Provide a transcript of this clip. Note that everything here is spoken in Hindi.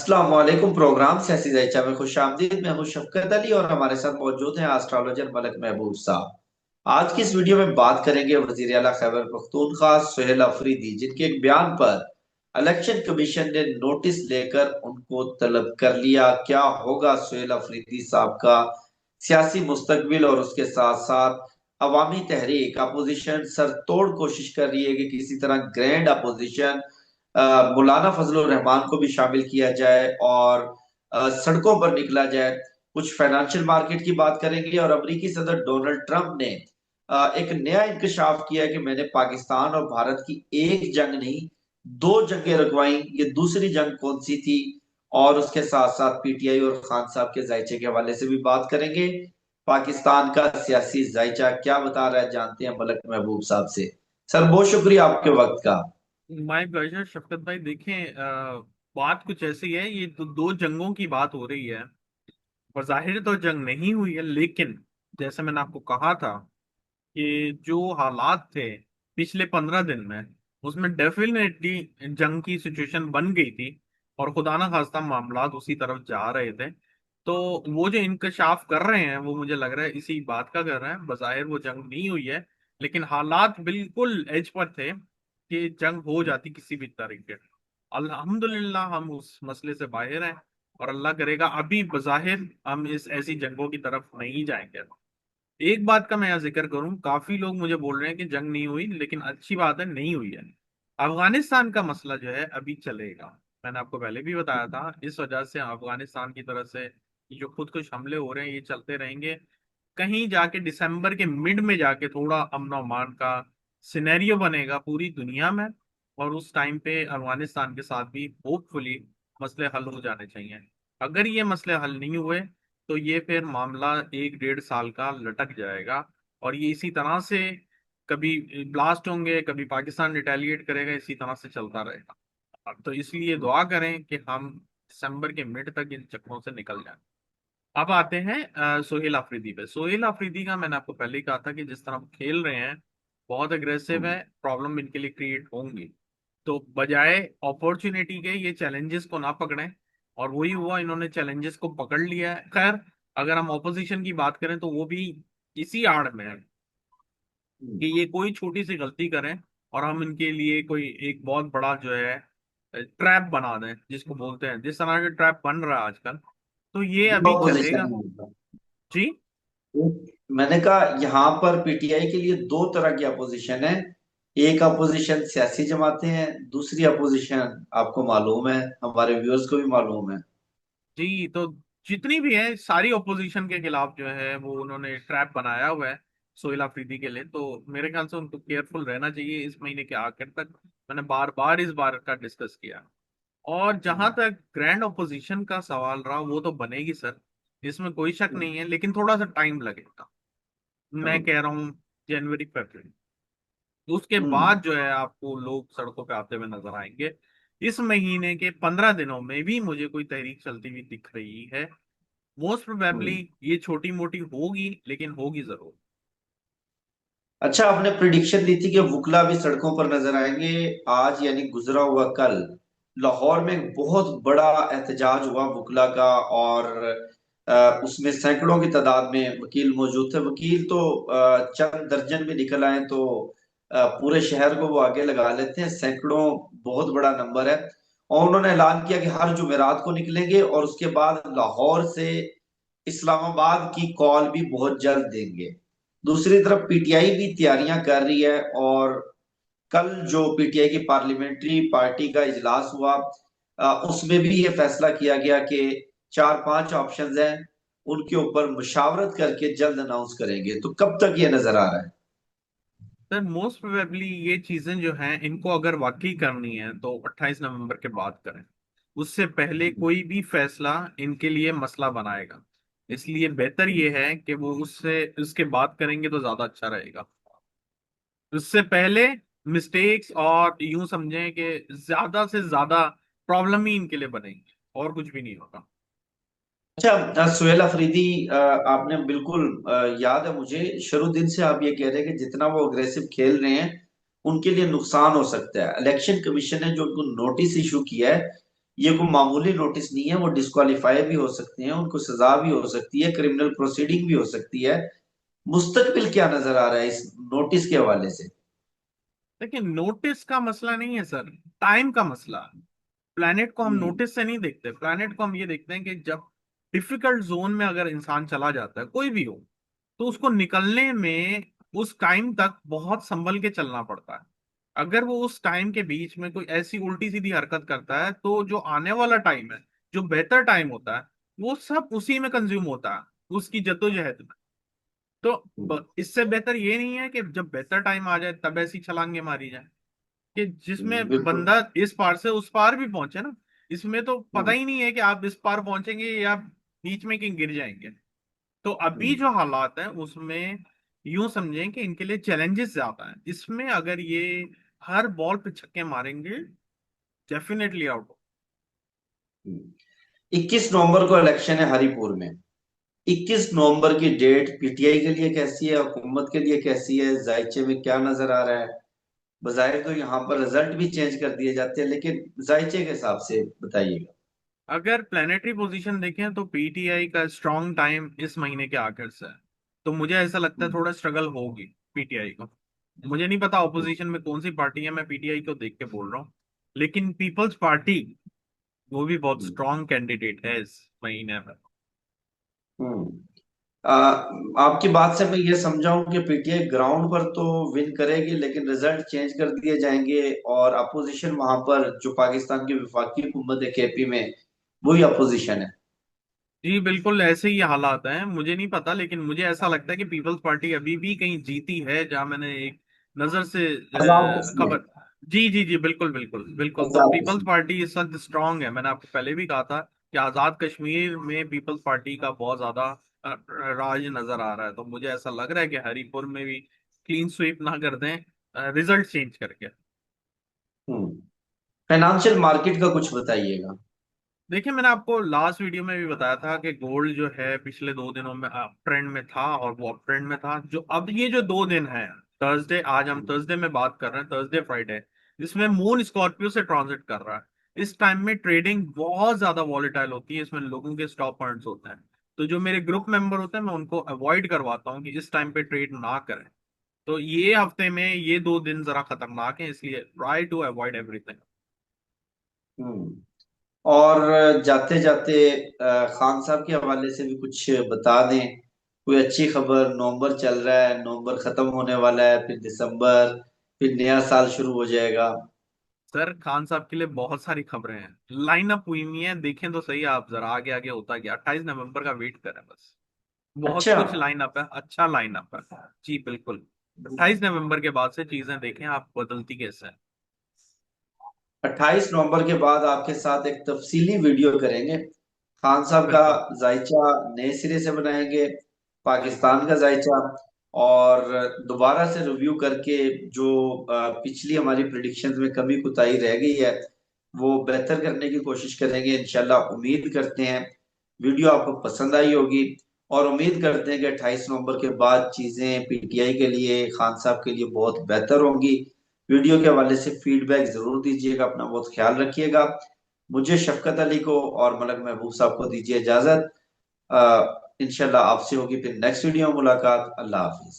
अस्सलाम वालेकुम। प्रोग्राम सियासी ज़ायचा में खुश आमदीद। मैं हूं शफकत अली और हमारे साथ मौजूद हैं एस्ट्रोलॉजर मलक महबूब साहब। आज की इस वीडियो में बात करेंगे वजीर आला खैबर पख्तूनख्वा सुहेल अफरीदी, जिनके एक बयान पर इलेक्शन कमीशन ने नोटिस लेकर उनको तलब कर लिया। क्या होगा सुहेल अफरीदी साहब का सियासी मुस्तकबिल, और उसके साथ साथ अवामी तहरीक अपोजिशन सरतोड़ कोशिश कर रही है कि किसी तरह ग्रैंड अपोजिशन मौलाना फजलुर रहमान को भी शामिल किया जाए और सड़कों पर निकला जाए। कुछ फाइनेंशियल मार्केट की बात करेंगे और अमेरिकी सदर डोनाल्ड ट्रंप ने एक नया इंकशाफ किया कि मैंने पाकिस्तान और भारत की एक जंग नहीं, दो जंगें रखवाई। ये दूसरी जंग कौन सी थी? और उसके साथ साथ पीटीआई और खान साहब के जायचे के हवाले से भी बात करेंगे। पाकिस्तान का सियासी जायचा क्या बता रहा है, जानते हैं मलक महबूब साहब से। सर, बहुत शुक्रिया आपके वक्त का। माय प्लेजर शफकत भाई। देखें, बात कुछ ऐसी है। ये तो दो जंगों की बात हो रही है। बज़ाहिर तो जंग नहीं हुई है, लेकिन जैसे मैंने आपको कहा था कि जो हालात थे पिछले 15 दिन में, उसमें डेफिनेटली जंग की सिचुएशन बन गई थी। और खुदा ना खास्ता मामलात उसी तरफ जा रहे थे। तो वो जो इंकशाफ कर रहे हैं वो मुझे लग रहा है इसी बात का कर रहे हैं। बज़ाहिर वो जंग नहीं हुई है, लेकिन हालात बिल्कुल एज पर थे कि जंग हो जाती किसी भी तरीके। अल्हम्दुलिल्लाह हम उस मसले से बाहर हैं। और अल्लाह करेगा अभी बज़ाहिर हम इस ऐसी जंगों की तरफ नहीं जाएंगे। एक बात का मैं यहाँ जिक्र करूं, काफी लोग मुझे बोल रहे हैं कि जंग नहीं हुई, लेकिन अच्छी बात है नहीं हुई है। अफगानिस्तान का मसला जो है अभी चलेगा। मैंने आपको पहले भी बताया था, इस वजह से अफगानिस्तान की तरफ से जो खुदकुश हमले हो रहे हैं ये चलते रहेंगे। कहीं जाके दिसंबर के मिड में जाके थोड़ा अमन अमान का सिनेरियो बनेगा पूरी दुनिया में। और उस टाइम पे अफगानिस्तान के साथ भी होपफुली मसले हल हो जाने चाहिए। अगर ये मसले हल नहीं हुए तो ये फिर मामला 1 डेढ़ साल का लटक जाएगा। और ये इसी तरह से कभी ब्लास्ट होंगे, कभी पाकिस्तान रिटेलिएट करेगा, इसी तरह से चलता रहेगा। अब तो इसलिए दुआ करें कि हम दिसंबर के मिड तक इन चक्रों से निकल जाएं। अब आते हैं सोहेल अफरीदी पे। सोहेल अफरीदी का मैंने आपको पहले ही कहा था कि जिस तरह वो खेल रहे हैं बहुत अग्रेसिव है, प्रॉब्लम इनके लिए क्रिएट होंगी। तो बजाय अपॉर्चुनिटी के ये चैलेंजेस को ना पकड़ें, और वही हुआ, इन्होंने चैलेंजेस को पकड़ लिया है। खैर, अगर हम ऑपोजिशन की बात करें तो वो भी इसी आड़ में है कि ये कोई छोटी सी गलती करें और हम इनके लिए कोई एक बहुत बड़ा जो है ट्रैप बना दें, जिसको बोलते हैं, जिस तरह का ट्रैप बन रहा है आजकल। तो ये अभी अपोजिशन चलेगा। में जी। मैंने कहा यहाँ पर पीटीआई के लिए दो तरह की अपोजिशन है। एक अपोजिशन सियासी जमातें हैं, दूसरी अपोजिशन आपको मालूम है, हमारे व्यूअर्स को भी मालूम है। जी, तो जितनी भी है सारी ओपोजिशन के खिलाफ जो है वो उन्होंने ट्रैप बनाया हुआ है सोहेल अफरीदी के लिए। तो मेरे ख्याल से उनको केयरफुल रहना चाहिए इस महीने के आखिर तक। मैंने बार बार इस बार का डिस्कस किया। और जहां तक ग्रैंड ओपोजिशन का सवाल रहा, वो तो बनेगी सर, इसमें कोई शक नहीं है, लेकिन थोड़ा सा टाइम लगेगा। मैं कह रहा हूँ जनवरी फरवरी। उसके बाद जो है आपको लोग सड़कों पे आते हुए नजर आएंगे। इस महीने के 15 दिनों में भी मुझे कोई तहरीक चलती हुई दिख रही है। मोस्ट प्रोबेबली ये छोटी मोटी होगी, लेकिन होगी जरूर। अच्छा, आपने प्रिडिक्शन दी थी कि वुकला भी सड़कों पर नजर आएंगे। आज यानी गुजरा हुआ कल लाहौर में एक बहुत बड़ा एहतजाज हुआ वुकला का, और उसमें सैकड़ों की तादाद में वकील मौजूद थे। वकील तो चंद दर्जन में निकल आए तो पूरे शहर को वो आगे लगा लेते हैं। सैकड़ों बहुत बड़ा नंबर है। और उन्होंने ऐलान किया कि हर जुमेरात को निकलेंगे, और उसके बाद लाहौर से इस्लामाबाद की कॉल भी बहुत जल्द देंगे। दूसरी तरफ पीटीआई भी तैयारियां कर रही है, और कल जो पीटीआई की पार्लियामेंट्री पार्टी का इजलास हुआ, उसमें भी ये फैसला किया गया कि चार पांच ऑप्शंस हैं, उनके ऊपर मुशावरत करके जल्द अनाउंस करेंगे। तो कब तक ये नजर आ रहा है? सर, मोस्ट प्रोबेबली ये चीजें जो हैं इनको अगर वाकई करनी है तो 28 नवंबर के बाद करें। उससे पहले कोई भी फैसला इनके लिए मसला बनाएगा। इसलिए बेहतर ये है कि वो उससे उसके बाद करेंगे तो ज्यादा अच्छा रहेगा। उससे पहले मिस्टेक्स और यूं समझें कि ज्यादा से ज्यादा प्रॉब्लम ही इनके लिए बनेगी, और कुछ भी नहीं होगा। अच्छा, सुहेल अफरीदी, आपने बिल्कुल याद है मुझे, शुरू दिन से आप ये कह रहे हैं कि जितना वो अग्रेसिव खेल रहे हैं उनके लिए नुकसान हो सकता है। इलेक्शन कमीशन ने जो उनको नोटिस इशू किया है, ये कोई मामूली नोटिस नहीं है, वो डिस्क्वालीफाई भी हो सकते हैं, उनको सजा भी हो सकती है, क्रिमिनल प्रोसीडिंग भी हो सकती है। मुस्तकबिल क्या नजर आ रहा है इस नोटिस के हवाले से? देखिए, नोटिस का मसला नहीं है सर, टाइम का मसला है। प्लैनेट को हम हम्म। नोटिस से नहीं देखते, प्लैनेट को हम ये देखते हैं कि जब डिफिकल्ट जोन में अगर इंसान चला जाता है, कोई भी हो, तो उसको निकलने में उस टाइम तक बहुत संभल के चलना पड़ता है। अगर वो उस टाइम के बीच में कोई ऐसी उल्टी सीधी हरकत करता है, तो जो आने वाला टाइम है, जो बेहतर टाइम होता है, वो सब उसी में कंज्यूम होता है, उसकी जद्दोजहद में। तो इससे बेहतर ये नहीं है कि जब बेहतर टाइम आ जाए तब ऐसी छलांगे मारी जाए, कि जिसमें बिल्कुल। बंदा इस पार से उस पार भी पहुंचे ना। इसमें तो पता हम्म। ही नहीं है कि आप इस पार पहुंचेंगे या बीच में कहीं गिर जाएंगे। तो अभी हम्म। जो हालात है उसमें यूं समझें कि इनके लिए चैलेंजेस ज्यादा हैं। इसमें अगर ये हर बॉल पे छक्के मारेंगे, डेफिनेटली आउट। 21 नवंबर को इलेक्शन है हरिपुर में। 21 नवंबर की डेट पीटीआई के लिए कैसी है, हुकूमत के लिए कैसी है, जायचे में क्या नजर आ रहा है? बजाय तो यहाँ पर रिजल्ट भी चेंज कर दिए जाते हैं, लेकिन जायचे के हिसाब से बताइएगा। अगर प्लेनेटरी पोजीशन देखें तो पीटीआई का स्ट्रॉन्ग टाइम इस महीने के आखिर से है। तो मुझे ऐसा लगता है थोड़ा स्ट्रगल होगी पीटीआई को। मुझे नहीं पता ऑपोजिशन में कौन सी पार्टी है, मैं पीटीआई को देख के बोल रहा हूँ। लेकिन पीपल्स पार्टी, वो भी बहुत स्ट्रॉन्ग कैंडिडेट है इस महीने में। हम्म। आ, आपकी बात से मैं ये समझाऊं कि पीटीआई ग्राउंड पर तो विन करेगी, लेकिन रिजल्ट चेंज कर दिए जाएंगे और अपोजिशन वहां पर जो पाकिस्तान की विफाकी हुकूमत है केपी में, वही अपोजिशन है। जी बिल्कुल, ऐसे ही हालात हैं। मुझे नहीं पता, लेकिन मुझे ऐसा लगता है कि पीपल्स पार्टी अभी भी कहीं जीती है, जहां मैंने एक नजर से आजाद कश्मीर। खबर। जी जी जी, बिल्कुल बिल्कुल बिल्कुल। तो आजाद पीपल्स कश्मीर। पार्टी इस वक्त स्ट्रांग है। मैंने आपको पहले भी कहा था कि आजाद कश्मीर में पीपल्स पार्टी का बहुत ज्यादा राज नजर आ रहा है। तो मुझे ऐसा लग रहा है कि हरिपुर में भी क्लीन स्वीप ना कर दें रिजल्ट चेंज करके। हम्म। फाइनेंशियल मार्केट का कुछ बताइएगा। देखिए, मैंने आपको लास्ट वीडियो में भी बताया था कि गोल्ड जो है पिछले 2 दिनों में अप ट्रेंड में था, और वो अप ट्रेंड में था। जो अब ये जो 2 दिन है, थर्सडे, आज हम थर्सडे में बात कर रहे हैं, थर्सडे फ्राइडे, जिसमें मून स्कॉर्पियो से ट्रांजिट कर रहा है। इस टाइम में ट्रेडिंग बहुत ज्यादा वॉलेटाइल होती है, इसमें लोगों के स्टॉप पॉइंट्स होते हैं। तो जो मेरे ग्रुप मेंबर होते हैं, मैं उनको अवॉइड करवाता हूँ कि इस टाइम पे ट्रेड ना करें। तो ये हफ्ते में ये 2 दिन जरा खतरनाक है, इसलिए ट्राई टू अवॉइड एवरीथिंग। हम्म। और जाते जाते खान साहब के हवाले से भी कुछ बता दें। कोई अच्छी खबर, नवंबर चल रहा है, नवंबर खत्म होने वाला है, फिर दिसंबर, फिर नया साल शुरू हो जाएगा। सर, खान साहब के लिए बहुत सारी खबरें हैं, लाइन अप हुई हुई है, देखें तो सही आप जरा। आगे आगे होता गया, 28 नवंबर का वेट करें बस। बहुत अच्छा। कुछ लाइन अप है, अच्छा लाइन अप है। जी बिल्कुल। 28 नवंबर के बाद से चीजें देखें आप बदलती कैसे हैं। 28 नवंबर के बाद आपके साथ एक तफसीली वीडियो करेंगे। खान साहब का बिल्कुल। जायचा नए सिरे से बनाएंगे, पाकिस्तान का जायचा, और दोबारा से रिव्यू करके जो पिछली हमारी प्रिडिक्शंस में कमी कुताही रह गई है, वो बेहतर करने की कोशिश करेंगे इंशाल्लाह। उम्मीद करते हैं वीडियो आपको पसंद आई होगी, और उम्मीद करते हैं कि 28 नवंबर के बाद चीजें पीटीआई के लिए, खान साहब के लिए बहुत बेहतर होंगी। वीडियो के हवाले से फीडबैक जरूर दीजिएगा, अपना बहुत ख्याल रखिएगा। मुझे, शफकत अली को और मलक महबूब साहब को दीजिए इजाजत। इंशाल्लाह आपसे होगी फिर नेक्स्ट वीडियो में मुलाकात। अल्लाह हाफिज।